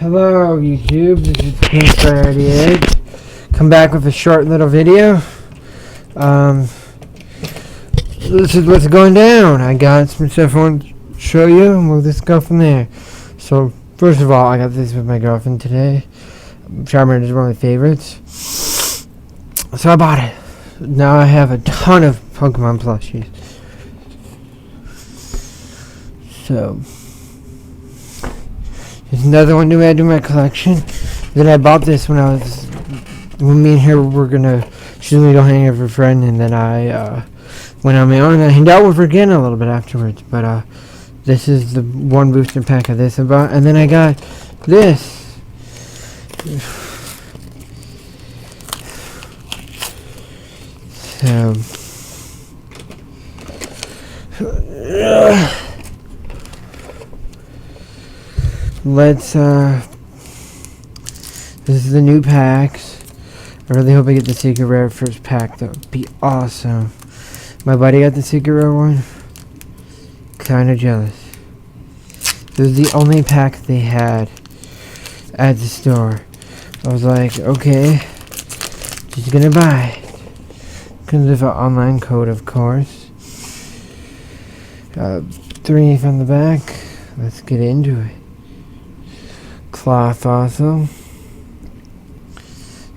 Hello YouTube, this is King38. Come back with a short little video. This is what's going down. I got some stuff I want to show you and we'll just go from there. So first of all, I got this with my girlfriend today. Charmander is one of my favorites. So I bought it. Now I have a ton of Pokemon plushies. So there's another one to add to my collection. Then I bought this when me and her were gonna, she's gonna go hang out with her friend, and then I went on my own and I hanged out with her again a little bit afterwards. But this is the one booster pack of this about, and then I got this. So let's this is the new packs. I really hope I get the secret rare first pack. That would be awesome. My buddy got the secret rare one. Kinda jealous. This was the only pack they had at the store. I was like, okay, just gonna buy. Comes with an online code, of course. 3 from the back. Let's get into it. Cloth also.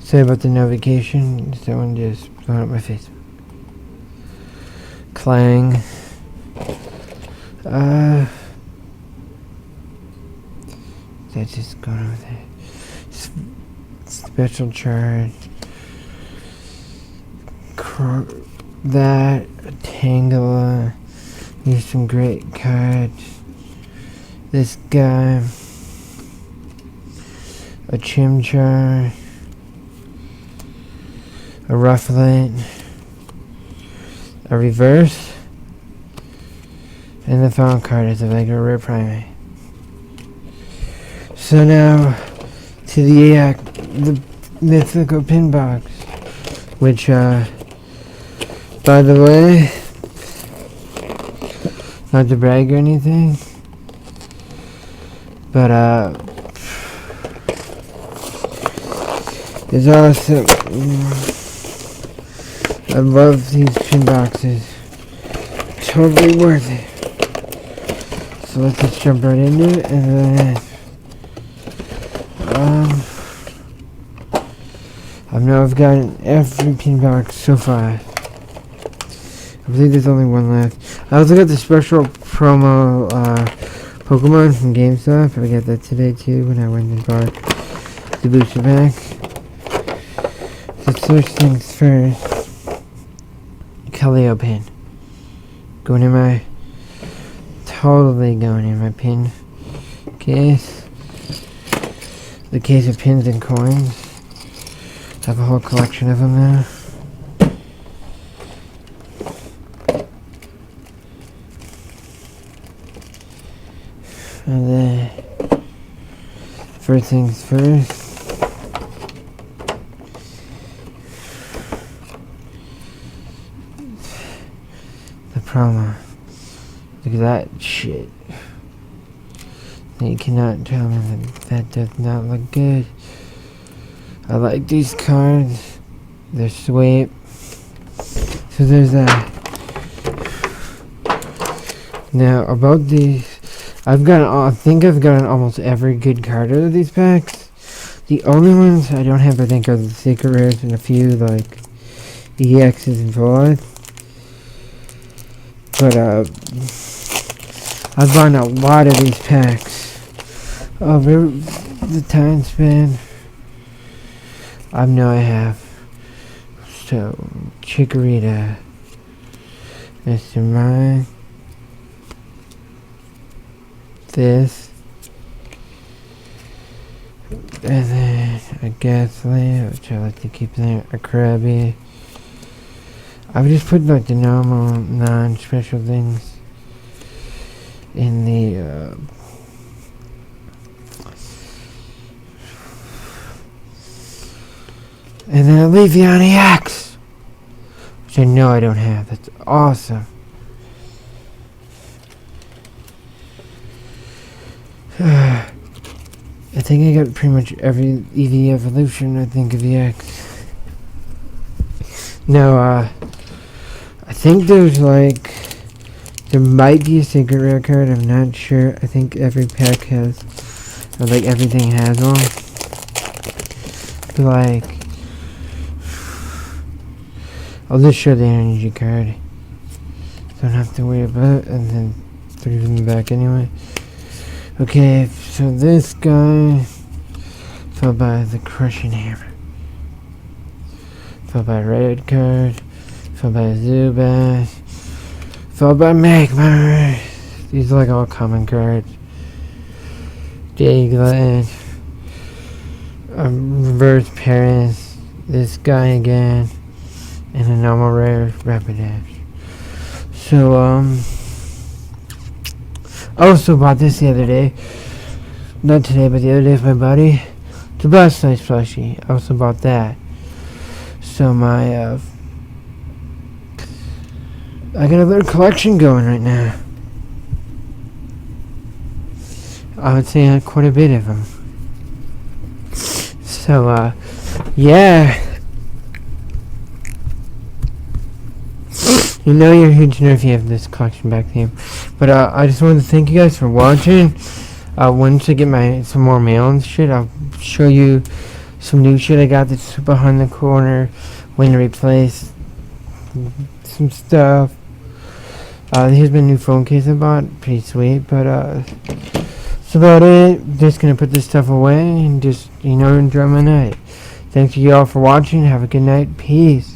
Say about the notification. Someone just blowing up my face. Clang. That's just going over there. Special charge. That. Tangela. Here's some great cards. This guy. A Chimchar. A Rufflet. A reverse. And the final card is a regular rare primate. So now to the mythical pin box, which by the way, not to brag or anything, but it's awesome. I love these pin boxes. Totally worth it. So let's just jump right into it, and then I know I've gotten every pin box so far. I believe there's only one left. I also got the special promo Pokemon from GameStop. I got that today too when I went and bought the booster pack. Let's switch things first. Kaleo pin. Totally going in my pin case. The case of pins and coins. I have a whole collection of them now. And then, first things first. The promo. Look at that shit. You cannot tell me that does not look good. I like these cards. They're sweet. So there's that. Now about these, I think I've gotten almost every good card out of these packs. The only ones I don't have, I think, are the secret rares and a few like EXs and full. But I've gotten a lot of these packs over the time span. I know I have. So, Chikorita, Mr. Mime, this, and then a Ghastly, which I like to keep there, a Krabby. I would just put like the normal, non-special things in the and then a Leafeon EX, which I know I don't have. That's awesome. I think I got pretty much every EV evolution I think of the X. No, I think there's like, there might be a secret rare card, I'm not sure. I think every pack has, or like everything has one. But like, I'll just show the energy card. Don't have to worry about it, and then throw it in the back anyway. Okay, so this guy, followed by the Crushing Hammer. Followed by Red card, followed by Zubat, followed by Magmar. These are like all common cards. Diglett, Reverse Paris, this guy again, and a normal rare Rapidash. So, I also bought this the other day. Not today, but the other day with my buddy. The Blastoise plushie. I also bought that. So my, I got a little collection going right now. I would say quite a bit of them. So, yeah. You know you're a huge nerd if you have this collection back to you. But I just wanted to thank you guys for watching. Once I get some more mail and shit, I'll show you some new shit I got that's behind the corner. When to replace some stuff. Here's my new phone case I bought. Pretty sweet, but that's about it. Just gonna put this stuff away and just, enjoy my night. Thank you all for watching. Have a good night. Peace.